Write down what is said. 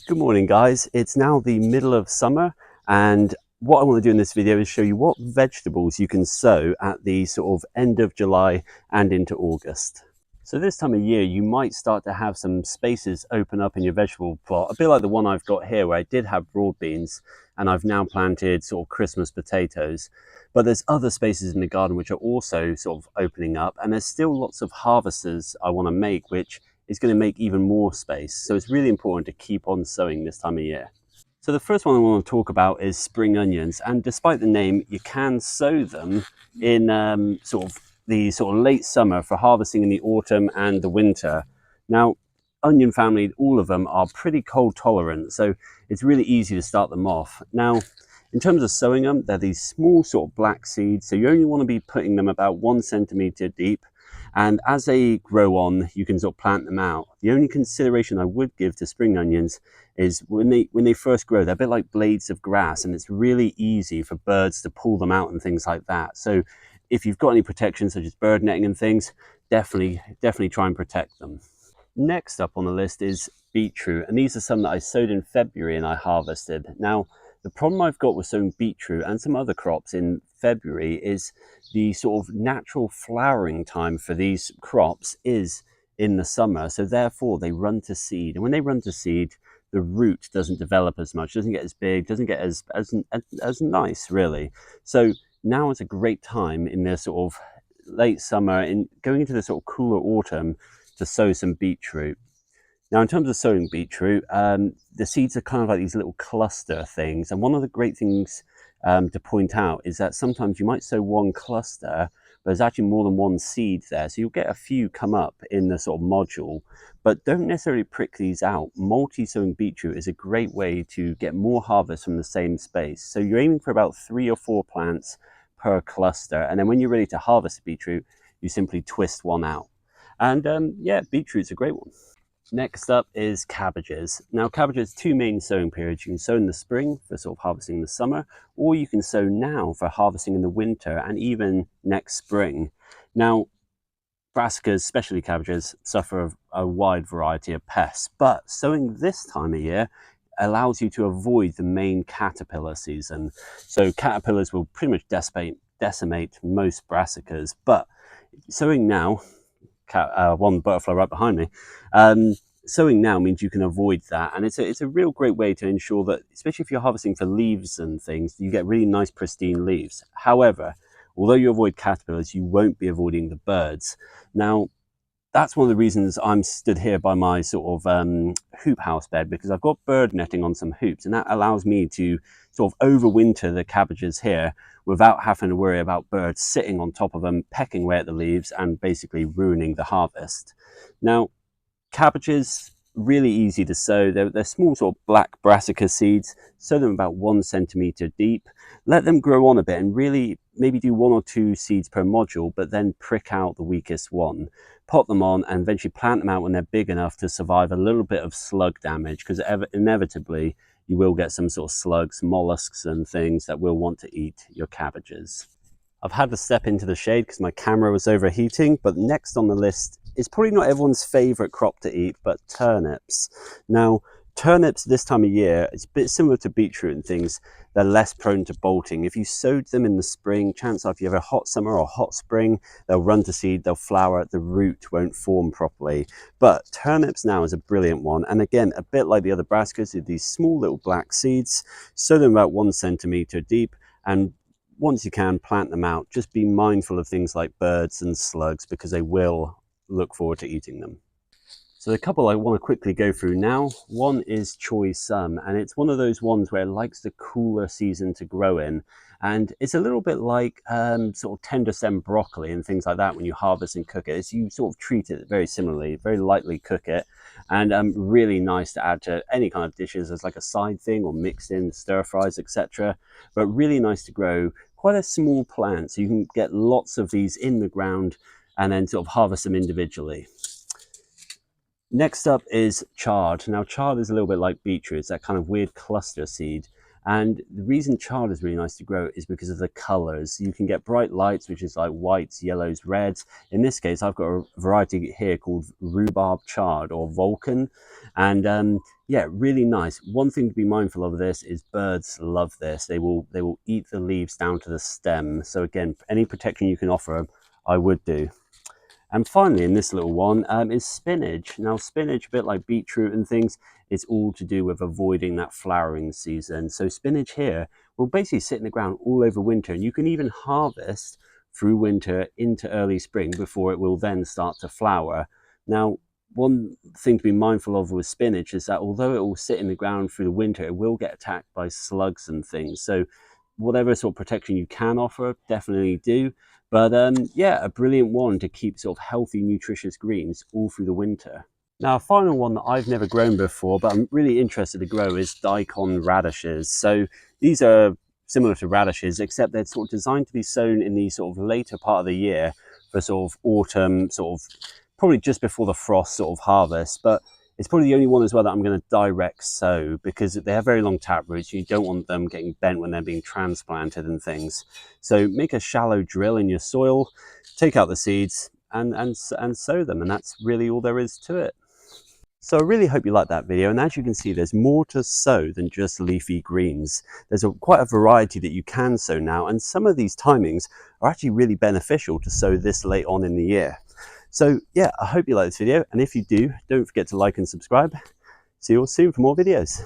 Good morning guys, it's now the middle of summer and what I want to do in this video is show you what vegetables you can sow at the sort of end of July and into August. So this time of year you might start to have some spaces open up in your vegetable plot, a bit like the one I've got here where I did have broad beans and I've now planted sort of Christmas potatoes. But there's other spaces in the garden which are also sort of opening up, and there's still lots of harvests I want to make which is going to make even more space. So it's really important to keep on sowing this time of year. So the first one I want to talk about is spring onions, and despite the name, you can sow them in sort of late summer for harvesting in the autumn and the winter. Now, onion family, all of them are pretty cold tolerant, so it's really easy to start them off. Now, in terms of sowing them, they're these small sort of black seeds, so you only want to be putting them about 1 centimeter deep. And as they grow on, you can sort of plant them out. The only consideration I would give to spring onions is when they first grow, they're a bit like blades of grass, and it's really easy for birds to pull them out and things like that. So if you've got any protection such as bird netting and things, definitely try and protect them. Next up on the list is beetroot, and these are some that I sowed in February and I harvested. Now, the problem I've got with sowing beetroot and some other crops in February is the sort of natural flowering time for these crops is in the summer. So therefore they run to seed. And when they run to seed, the root doesn't develop as much, doesn't get as big, doesn't get as nice really. So now is a great time in the sort of late summer and going into the sort of cooler autumn to sow some beetroot. Now, in terms of sowing beetroot, the seeds are kind of like these little cluster things. And one of the great things to point out is that sometimes you might sow one cluster, but there's actually more than one seed there. So you'll get a few come up in the sort of module, but don't necessarily prick these out. Multi-sowing beetroot is a great way to get more harvest from the same space. So you're aiming for about 3 or 4 plants per cluster. And then when you're ready to harvest beetroot, you simply twist one out. And yeah, beetroot's a great one. Next up is cabbages. Now, cabbages, 2 main sowing periods. You can sow in the spring for sort of harvesting in the summer, or you can sow now for harvesting in the winter and even next spring. Now, brassicas, especially cabbages, suffer a wide variety of pests, but sowing this time of year allows you to avoid the main caterpillar season. So caterpillars will pretty much decimate most brassicas, but sowing now, one butterfly right behind me. Sowing now means you can avoid that, and it's a real great way to ensure that, especially if you're harvesting for leaves and things, you get really nice pristine leaves. However, although you avoid caterpillars, you won't be avoiding the birds. Now, that's one of the reasons I'm stood here by my sort of hoop house bed, because I've got bird netting on some hoops, and that allows me to sort of overwinter the cabbages here without having to worry about birds sitting on top of them, pecking away at the leaves and basically ruining the harvest. Now, cabbages, really easy to sow. They're small sort of black brassica seeds. Sow them about 1 centimeter deep. Let them grow on a bit and really maybe do 1 or 2 seeds per module, but then prick out the weakest one. Pot them on and eventually plant them out when they're big enough to survive a little bit of slug damage, because inevitably you will get some sort of slugs, mollusks and things that will want to eat your cabbages. I've had to step into the shade because my camera was overheating, but next on the list is probably not everyone's favorite crop to eat, but turnips. Now, turnips this time of year, it's a bit similar to beetroot and things. They're less prone to bolting. If you sowed them in the spring, chances are if you have a hot summer or hot spring, they'll run to seed, they'll flower, the root won't form properly. But turnips now is a brilliant one. And again, a bit like the other brassicas, with these small little black seeds, sow them about 1 centimeter deep, and once you can, plant them out. Just be mindful of things like birds and slugs, because they will look forward to eating them. So the couple I want to quickly go through now, one is choy sum, and it's one of those ones where it likes the cooler season to grow in, and it's a little bit like sort of tender stem broccoli and things like that. When you harvest and cook it, you sort of treat it very similarly, very lightly cook it, and really nice to add to any kind of dishes as like a side thing or mixed in stir fries, etc. But really nice to grow. Quite a small plant, so you can get lots of these in the ground and then sort of harvest them individually. Next up is chard. Now, chard is a little bit like beetroot. It's that kind of weird cluster seed. And the reason chard is really nice to grow is because of the colors. You can get bright lights, which is like whites, yellows, reds. In this case, I've got a variety here called rhubarb chard or Vulcan. And yeah, really nice. One thing to be mindful of this is birds love this. They will eat the leaves down to the stem. So again, any protection you can offer, I would do. And finally, in this little one is spinach. Now, spinach, a bit like beetroot and things, it's all to do with avoiding that flowering season. So spinach here will basically sit in the ground all over winter, and you can even harvest through winter into early spring before it will then start to flower. Now, one thing to be mindful of with spinach is that although it will sit in the ground through the winter, it will get attacked by slugs and things. So whatever sort of protection you can offer, definitely do. But yeah, a brilliant one to keep sort of healthy, nutritious greens all through the winter. Now, a final one that I've never grown before, but I'm really interested to grow is daikon radishes. So these are similar to radishes, except they're sort of designed to be sown in the sort of later part of the year for sort of autumn, sort of probably just before the frost sort of harvest. But it's probably the only one as well that I'm going to direct sow because they have very long tap roots. You don't want them getting bent when they're being transplanted and things. So make a shallow drill in your soil, take out the seeds and sow them. And that's really all there is to it. So I really hope you liked that video, and as you can see, there's more to sow than just leafy greens. There's quite a variety that you can sow now, and some of these timings are actually really beneficial to sow this late on in the year. So yeah, I hope you like this video, and if you do, don't forget to like and subscribe. See you all soon for more videos.